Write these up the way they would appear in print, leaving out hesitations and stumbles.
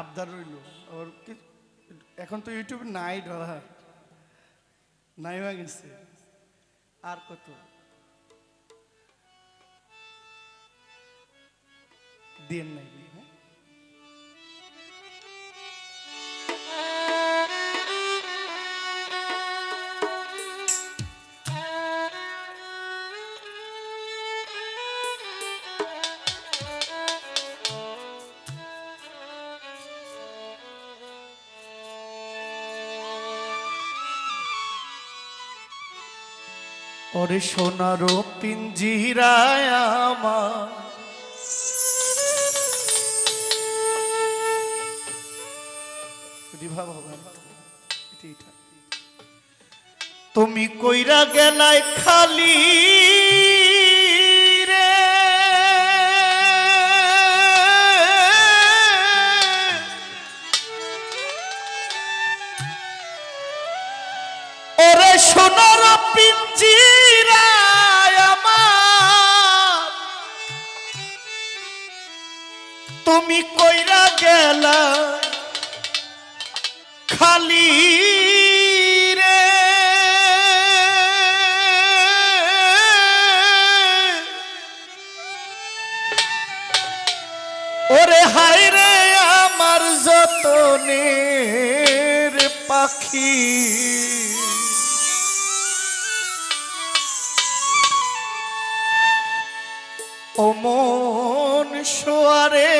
আবদার রইল। আবার এখন তো ইউটিউবে নাই ডলার, নাই হয়ে গেছে। আর কত দিন নাই। হ্যাঁ, ওরে সোনারো পিঞ্জিরায় আমার বিবাহ হবে না। তুমি কইরা গেলাই খালি রে, ওরে সোনার পিঞ্জিরায় আমার তুমি কইরা গেলা খালি রে, ওরে হায় রে আমার যতনের পাখি, ও মন সোয়ারে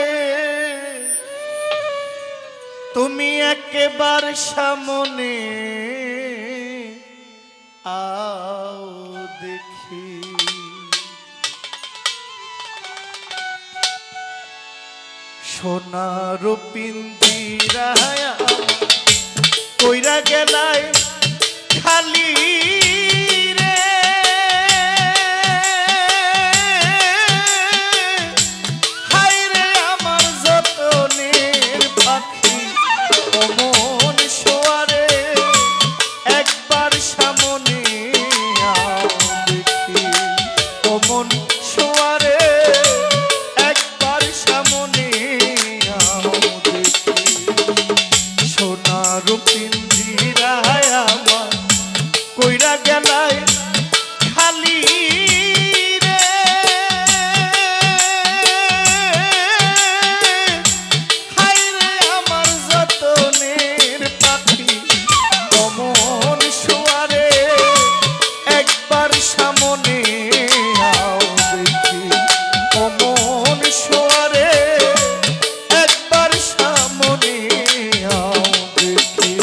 তুমি একেবার সামনে আও দেখি, সোনার পিঞ্জিরায় কইরা গেলাই খালি রে, হায় রে আমার যতনের পাখি, ও মন সোয়ারে একবার সামনে আও দেখি, ও মন সোয়ারে একবার সামনে আও দেখি, সোনার পিঞ্জিরায় আমার কইরা গেলাই খালি রে, হায় রে আমার যতনের পাখি, ও মন সোয়ারে একবার সামনে আও দেখি, ও মন সোয়ারে একবার সামনে আও দেখি।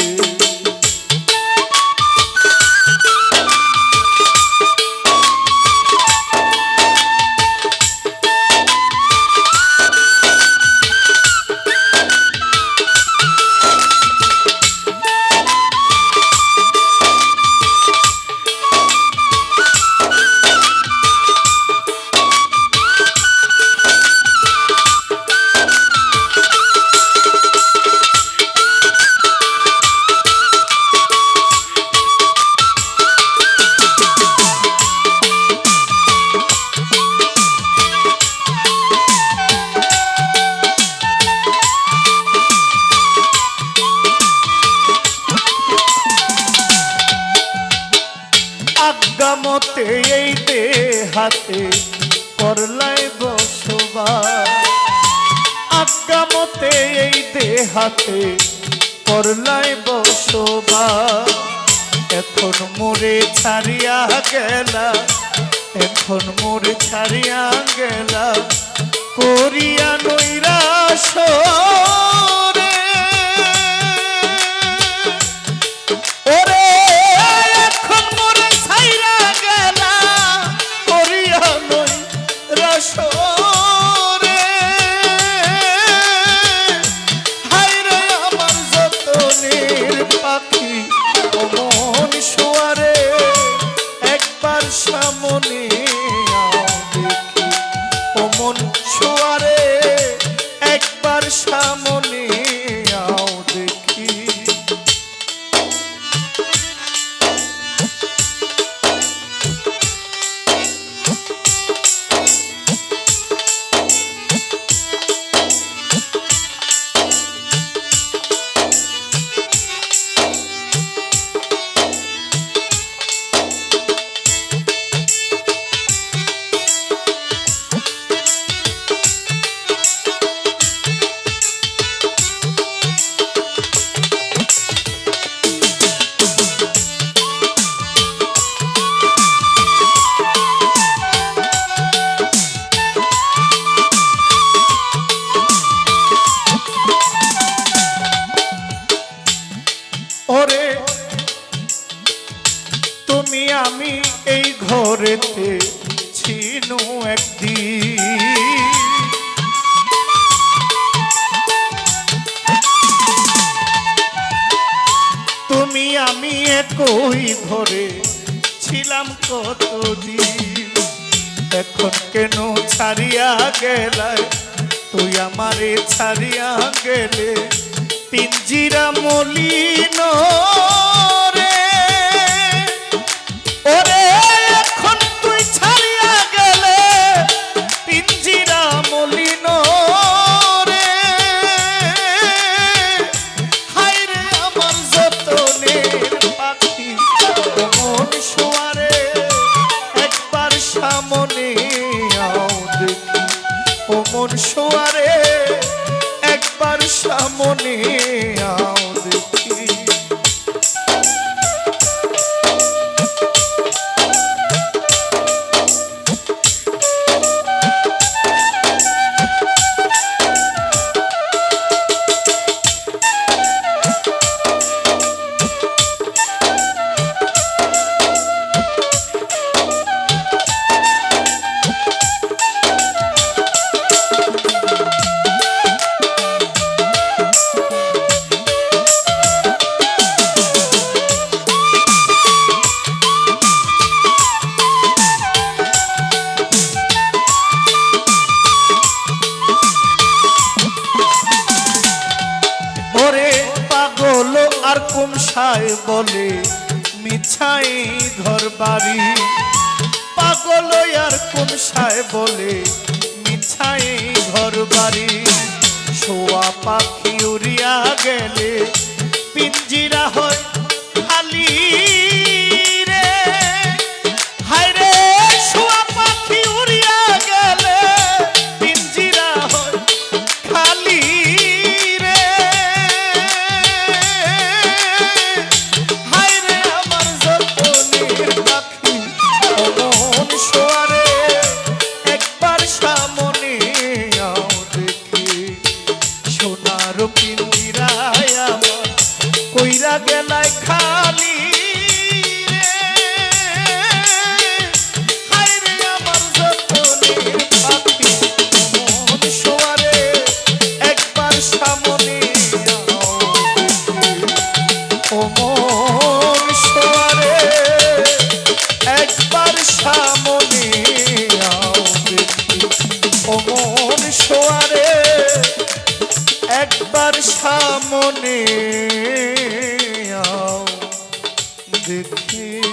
আজ্ঞামতে এই দেহাতে করলাই বসবাস, আজ্ঞামতে এই দেহাতে করলাই বসবাস, এখন মোরে ছাড়িয়া গেলা, এখন মোরে ছাড়িয়া গেলা করিয়া নৈরাশ রে, ওরে এখন মোরে ছাইরা গেলা করিয়া নৈরাশ রে, হায় রে আমার যতনের পাখি, ও মন সোয়ারে একবার সামনে আও দেখি, ও মন সোয়ারে একবার সামনে আও দেখি। ঘরেতে ছিনু একদিন তুমি আমি একই ঘরে ছিলাম কতদিন এখন কেন ছাড়িয়া গেলায় তুই আমারে ছাড়িয়া গেলে পিঞ্জিরা মলিন রে ওরে এখন তুই ছাড়িয়া গেলে পিঞ্জিরা মলিন রে হায় রে আমার যতনের পাখি মন শোয়ারে একবার সামনে আও দেখি ও মন শোয়ারে একবার সামনে আও দেখি আর কুমসায় বলে মিছাই ঘর বাড়ি পাগল আর কুমসায় বলে মিছাই ঘর বাড়ি শোয়া পাখি উড়িয়া গেলে পিঞ্জিরা হয় খালি রে হায় রে শোয়া পাখি উড়িয়া গেলে পিঞ্জিরা হয় খালি কইরা গেলাই খালি হায় রে আমার যতনের পাখি মন শোয়ারে একবার সামনে ও মন শোয়ারে একবার সামনে ও মন শোয়ারে একবার সামনে আও দেখি